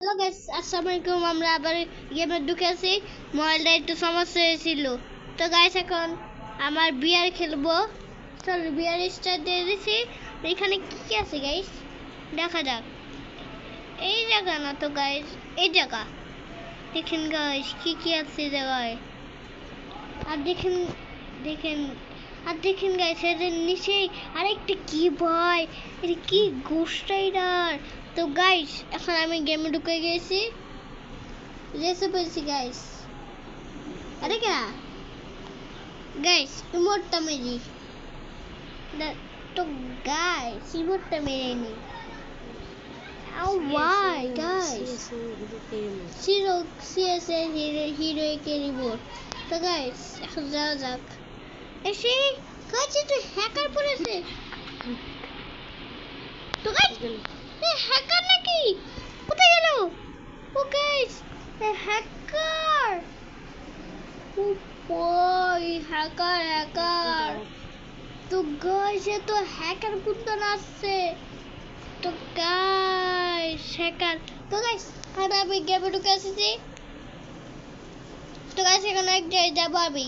Hello guys, আসসালামু আলাইকুম। আমরা আবার গেমে ঢুকেছি। মোবাইলটা একটু সমস্যা হয়েছিল। তো গাইস, এখন আমার বিয়ার খেলবো। চল বিয়ার স্টার্ট দিয়ে দিছি। এখানে কি কি আছে গাইস দেখা যাক। এই জায়গা না তো গাইস, এই জায়গা দেখেন গাইস কি কি আছে জায়গায়। আর দেখেন দেখেন আর দেখেন গাইস, এর নিচেই আরেকটা কি ভাই, এটা কি গোস্ট রাইডার। তো গাইস, এখন আমি গেমে ঢুকে গেছি। রেসে পেয়েছি গাইস। আরে কে গাইস, ইমোটটা মেরি তো গাইস, ইমোটটা মেরে নি। Oh why guys, zero CSA hero के रिपोर्ट। तो गाइस এখন যাওয়া যাক। এসে গাইস, এটা হ্যাকার পড়েছে। তো গাইস, এ হ্যাকার নাকি? কোথায় গেল ও গাইস? হ্যাকার, ও বয়, হ্যাকার হ্যাকার। তো গাইস, এ তো হ্যাকার কুত্তা আসছে। তো গাইস হ্যাকার। তো গাইস, আর আমি গেমে ঢুকে এসেছি। তো গাইস, এখন এক জায়গায় যাবো আমি।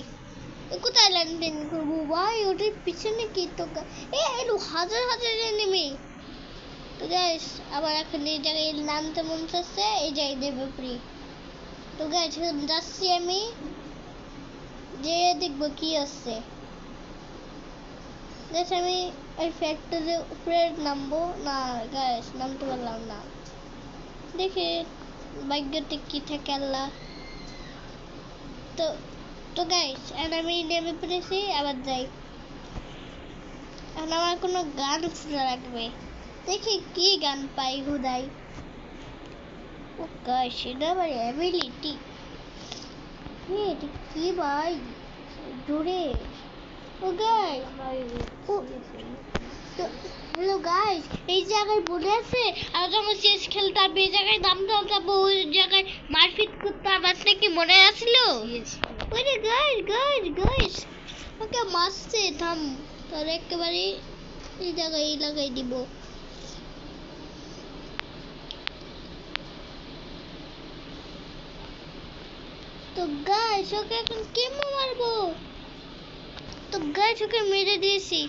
কোথায় ল্যান্ডিং করবো ভাই? ওটার পিছনে কি? তো এলো হাজার হাজার এনিমি। তো গাইস, আবার এখন এই জায়গায় নামতে মন চাচ্ছে, এই জায়গায় দেবে ফ্রি। তো গাইস, এখন যাচ্ছি আমি, যে দেখবো কি আছে। গাইস, আমি এই ফ্যাক্টরির উপরে নামবো না। গাইস, নামতে পারলাম না। দেখি ভাগ্যতে কি থাকে আল্লাহ। তো তো গাইস, এখন আমি নেমে পড়েছি, আবার যাই। এখন আমার কোনো গান খোঁজা লাগবে। দেখি কি গান পাই হুদাই। ও গাইস, এটা আমার অ্যাবিলিটি। এটা কি ভাই, জোরে। ও গাইস, ও তো হ্যালো গাইস, এই জায়গায় বলে আছে আর যখন শেষ খেলতাম এই জায়গায় নামতাম, তারপর ওই জায়গায় মারপিট করতাম। আপনার কি মনে আসছিল? ওরে গাইস গাইস গাইস, ওকে মারছে। থাম, তার একেবারে এই জায়গায় লাগাই দিব। তো গাইস, ওকে এখন কেমন মারবো? তো গাইস, ওকে মেরে দিয়েছি।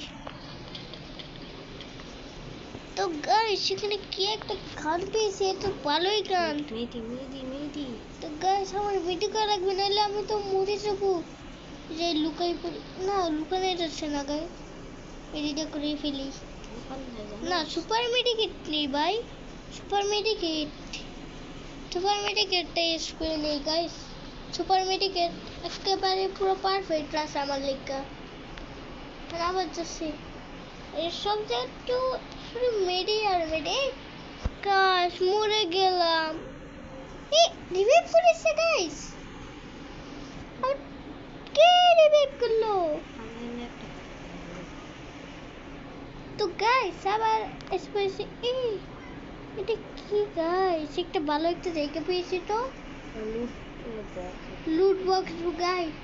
তো গাইস, সেখানে কি একটা গান পেয়েছি, তো ভালোই গান। তো গাইস, আমার ভিডিও করা লাগবে, নাহলে আমি তো মরে যাবো। যে লুকাই পড়ি না, লুকানো যাচ্ছে না গাইস। এডিটটা করে ফেলি না। সুপার মেডিকেট নেই ভাই, সুপার মেডিকেট সুপার মেডিকেটটা ইউজ করে নেই গাইস। সুপার মেডিকেট একেবারে পুরো পারফেক্ট আছে আমার লেখা। আবার যাচ্ছি এসব একটু শুধু মেডি আর মেডি। গাইস, মরে গেলাম। রিভাইভ করেছে গাইস। কে রিভাইভ করলো? তো গাইস, আবার এসে এটা কি গাইস, একটা ভালো একটা জায়গা পেয়েছি। তো লুট বক্স গাইস,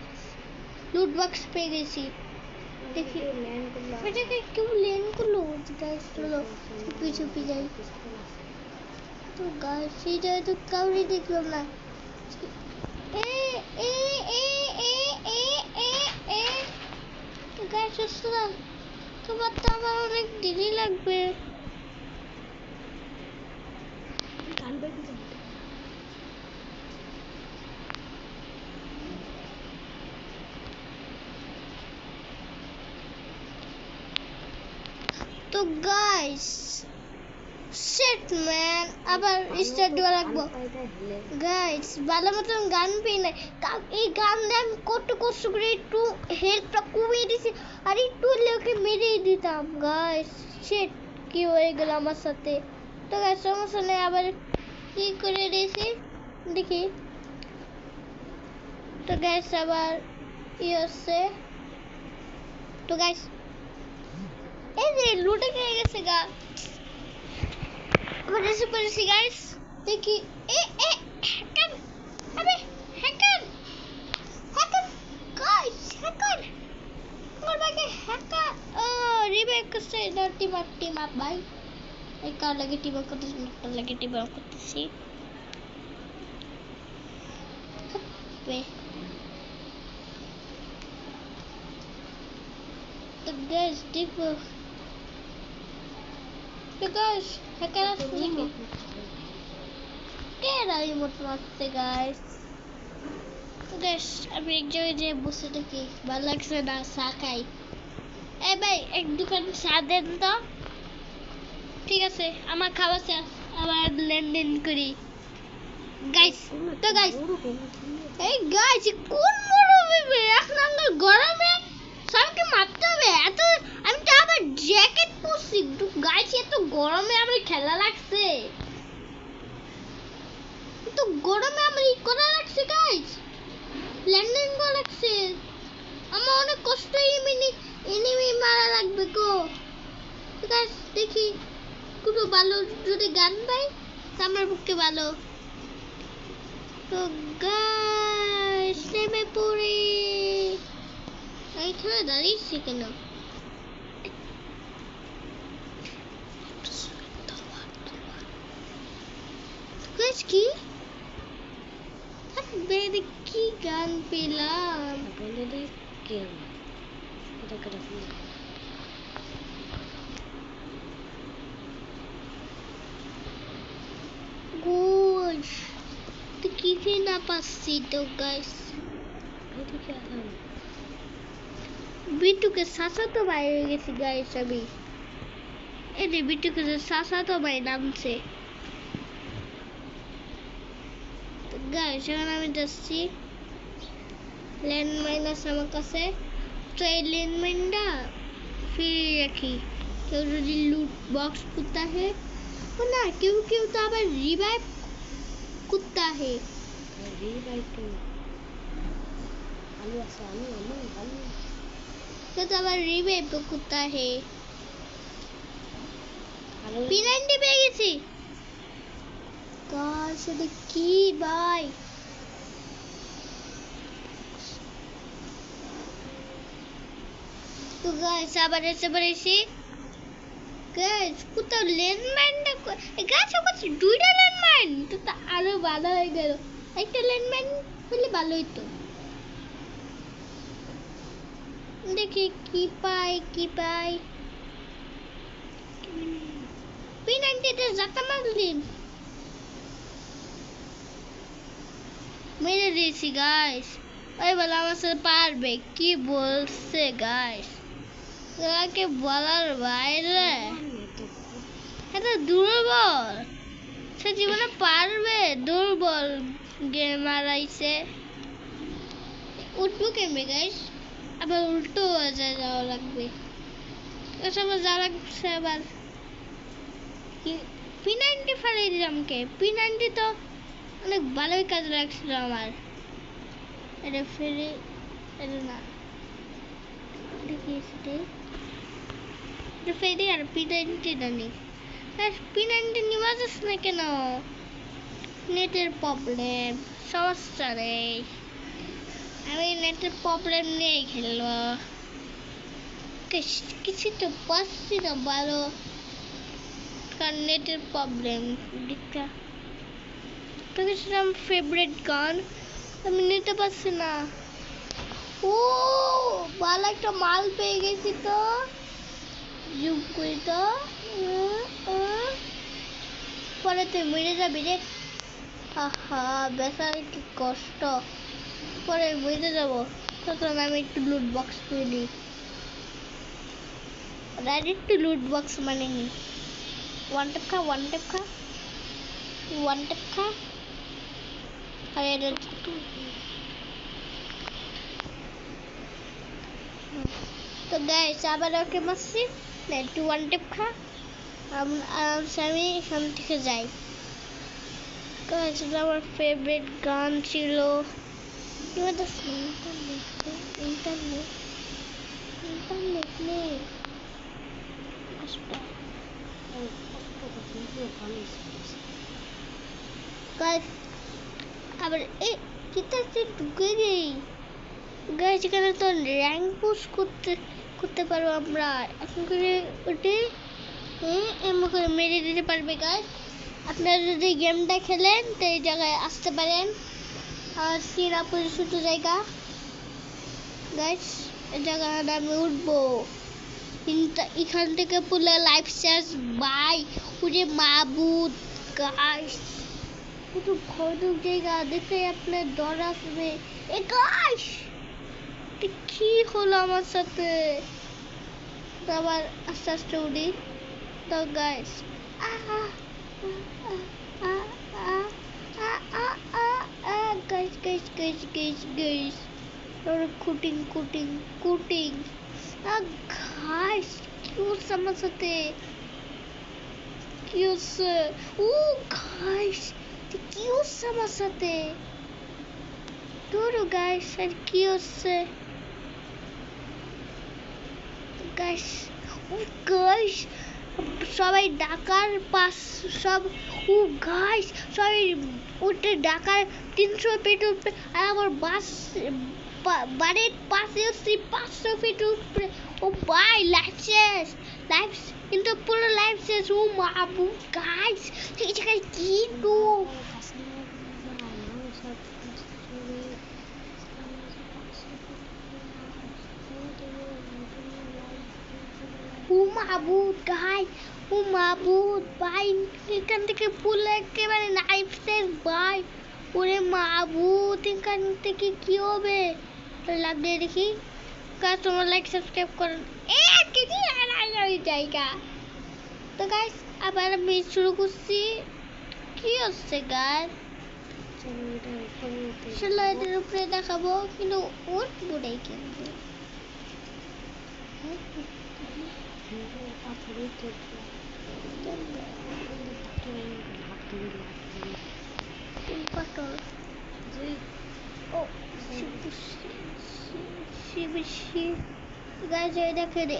লুট বক্স পেয়ে গেছি। দেখি এটাকে কেউ লেন করলো গাইস। চলো চুপি চুপি যাই। তো গাইস, এই জায়গায় তো কাউরে দেখলাম না। এ এ এ এ এ এ এ তো গাইস, আসলে তোমার তো আমার অনেক দেরি লাগবে। তো গাইস, শিট ম্যান, আবার স্টার্ট দেওয়া লাগবো। গাইস, ভালো মতন গান পেয়ে নাই। এই গান দিয়ে আমি কত কষ্ট করে একটু হেল্পটা কমিয়ে দিছি, আর একটু লোকে মেরেই দিতাম। গাইস, শিট, কি হয়ে গেল আমার সাথে। তো গাইস, সমস্যা নেই, আবার কি করে দিয়েছি দেখি। তো গাইস, আবার ই হচ্ছে। তো গাইস, এই যে লুটে খেয়ে গেছে গা। আবার এসে পড়েছি গাইস। দেখি এ এ হ্যাকার, আরে হ্যাকার হ্যাকার গাইস, হ্যাকার আমার ভাগে হ্যাকার। ও রিভাইভ করছে না। টিম আপ ভাই, এই কার লাগে টিম আপ করতেছি, না কার লাগে টিম আপ করতেছি। আসবে। তো গাইস দেখবো, তো গাইস হ্যাকার আসবে নাকি? কেন রিমোট মারছে গাইস? তো গাইস আমি এক জায়গায় যেয়ে বসে থাকি, ভালো লাগছে না, চা খাই। এই ভাই এক দোকান চা দেন তো। ঠিক আছে আমার খাওয়া শেষ, আবার লেনদেন করি গাইস। তো গাইস এই গাইস কোন মরবে এখন আমার গরমে সবকে মারতে হবে এত। আমি তো আবার জ্যাকেট পরছি গাইস, এত গরমে আমার খেলা লাগছে, তো গরমে আমার ই করা লাগছে গাইস, ল্যান্ডিং করা লাগছে। আমার অনেক কষ্ট এনিমি মারা লাগবে গো। তো গাইস দেখি কোনো ভালো যদি গান পাই তা আমার পক্ষে ভালো। তো গাইস নেমে পড়ি। এইখানে দাঁড়িয়েছি কেন? গাইস কি বেরে কি গান পেলাম? বলে কেন এটা করে গোশ তো কিছুই না পাচ্ছি তো গাইস। বিটুকে সাসা তো বাইরে গেছি গাইস আমি। এই যে বিটুকে সাসা তো ভাই নামছে গাইস। এখন আমি যাচ্ছি, ল্যান্ডমাইন আছে আমার কাছে, তো এই ল্যান্ডমাইনটা ফিরিয়ে রাখি। কেউ যদি লুট বক্স করতে है ও না, কেউ কেউ তো আবার রিভাইভ করতে है। রিভাইভ তো আলু আছে, আলু আলু আলু তো আবার রিভাইভ করতে है। P90 পেয়ে গেছি গাইস, এটা কি ভাই? তো গাইস আবার এসে পড়েছি গাইস। কোথাও ল্যান্ডমাইনটা গাছ আছে, দুইটা ল্যান্ডমাইন তো আরো ভালো হয়ে গেল। একটা ল্যান্ডমাইন হলে ভালো হইতো। দেখি কি পাই কি পাই। P90 তে জাতা মারলিন মেরে দিয়েছি গাইস। ওই বলে আমার সাথে পারবে, কি বলছে গাইস, ওকে বলার বাইরে। এত দুর্বল, সে জীবনে পারবে? দুর্বল গেমার আইছে। উঠবো কেমনে গাইস? আবার উল্টো যাওয়া লাগবে, এসব যাওয়া লাগছে আবার। P90 ফালাই দিলাম কে? P90 তো অনেক ভালোই কাজ লাগছিল আমার। এটা ফিরে এটা না দেখিয়েছি ফেরি আর P90 জানি। P90 নিয়ে যাস না কেন? নেটের প্রবলেম, সমস্যা নেই, আমি নেটের প্রবলেম নিয়ে খেলবো। কিছু তো পাচ্ছি না ভালো, কারণ নেটের প্রবলেম। দিকটা তো গেছিলাম ফেভারিট গান, আমি নিতে পারছি না। ও ভালো একটা মাল পেয়ে গেছি তো, জুম করি তো। পরে তুই মরে যাবি রে। আহা বেচার কি কষ্ট, পরে মরে যাবো। তখন আমি একটু লুট বক্স করে নিই, ডাইরেক্ট লুট বক্স মানে নি। ওয়ান টেপ খা, ওয়ান টেপ খা, ওয়ান টেপ খা। আরে তো গাইস আবার ওকে মারছি না, একটু ওয়ান টেপ খা। আরামসে আমি এখান থেকে যাই। গাইস আমার ফেভারিট গান ছিল ইন্টারনেট ইন্টারনেট নেই গাইস। আবার এই কিতাতে ঢুকে নেই গাইস, এখানে তো র্যাঙ্ক পুশ করতে পারবো আমরা। এখন করে ওটি এমন করে মেরে দিতে পারবে গাইস। আপনারা যদি গেমটা খেলেন তো এই জায়গায় আসতে পারেন, আর সিঙ্গাপুর ছোট জায়গা গাইস, এই জায়গাটা আমি উঠবো কিন্তু এখান থেকে পুরো লাইফ শেষ ভাই। ওরে মাবুদ গাইস, কত ভয়ানক জায়গা, দেখে আপনার ডর আসবে। এ গাইস, কি হলো আমার সাথে? আবার আস্তে আস্তে উঠি তো guys. Guys guys guys guys guys, coating coating coating. Guys কি হচ্ছে আমার সাথে? কি হচ্ছে? ও গাইস, কি হচ্ছে আমার সাথে? ধরো গাইস, আর কি হচ্ছে গাইস? ও গাইস, সবাই ডাকার পাস সব। ও গাইস, সবাই উঠে ডাকার 300 ফিট উপরে, আর আমার বাস বাড়ির পাশে হচ্ছে 500 ফিট উপরে। ও ভাই লাইফ শেষ, লাইফ কিন্তু পুরো লাইফ শেষ। ও মাবু গাইস, এই জায়গায় কি গো? ও মাবুদ গাই, ও মাবুদ ভাই, এখান থেকে পুরো একেবারে লাইফ শেষ ভাই। ওরে মাবুদ, এখান থেকে কি হবে? লাগবে দেখি। গাইস তোমরা লাইক সাবস্ক্রাইব করুন। কিছু জায়গা তো গাইস, আবার আমি শুরু করছি। কি হচ্ছে গাইস? চলো এটার উপরে দেখাবো, কিন্তু উঠবো নাই কিন্তু।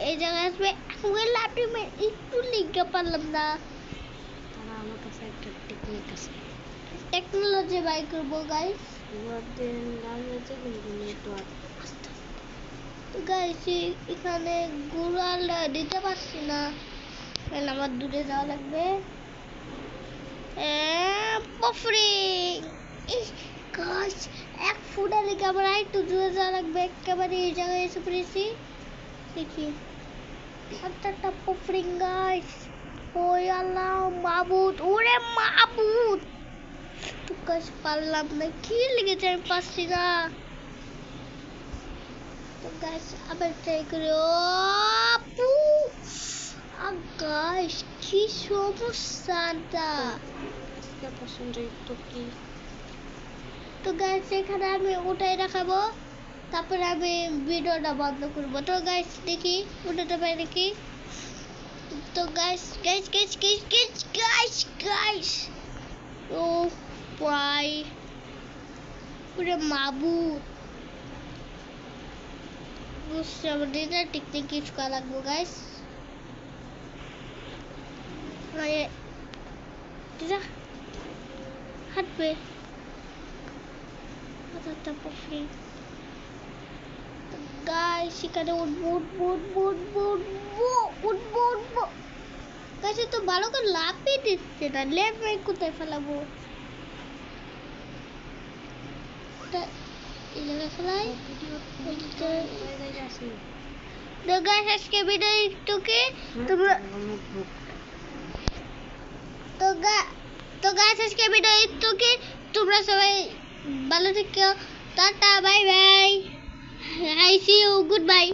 এই জায়গায় আসবে একটু লিখতে পারলাম না। আমার কাছে একটা টেকনিক আছে, টেকনোলজি বাই করবো গাইস। গাইস এখানে গুড়াল দিতে পারছি না, আমার দূরে যাওয়া লাগবে। গাইস 1 ফুট লেগে আমার একটু দূরে যাওয়া লাগবে। একেবারে এই জায়গায় এসে পড়েছি। দেখি একটা পফরিং গাইস। ওই আল্লাহ মাবুদ, ওরে মাবুদ, তো গাইস পারলাম না। কি লেগেছে আমি পারছি না। তো গাইস আবার ট্রাই করি। গাইস কি সমস্যাটা? তো গাইস এখানে আমি ওটাই দেখাবো, তারপরে আমি ভিডিওটা বন্ধ করবো। তো গাইস দেখি ওটাতে পাই দেখি। তো guys guys guys guys guys guys guys, ও ভাই, পুরো মাবুদ, বুঝছি আমার ডিজাইন টেকনিক কিছু করা লাগবো গাইস। হাঁটবে গাইস, সেখানে উঠবো উঠবো উঠবো উঠবো উঠবো উঠবো উঠবো। গাইস তো ভালো করে লাফিয়ে দিচ্ছে না, লেফট রাইট কোথায় ফেলাবো? এই জায়গায় ফেলাই। তো গাইস আজকে ভিডিও একটুকে তোমরা তো গাইস আজকে ভিডিও একটুকে, তোমরা সবাই ভালো থেকো। Tata bye bye, I see you, good bye.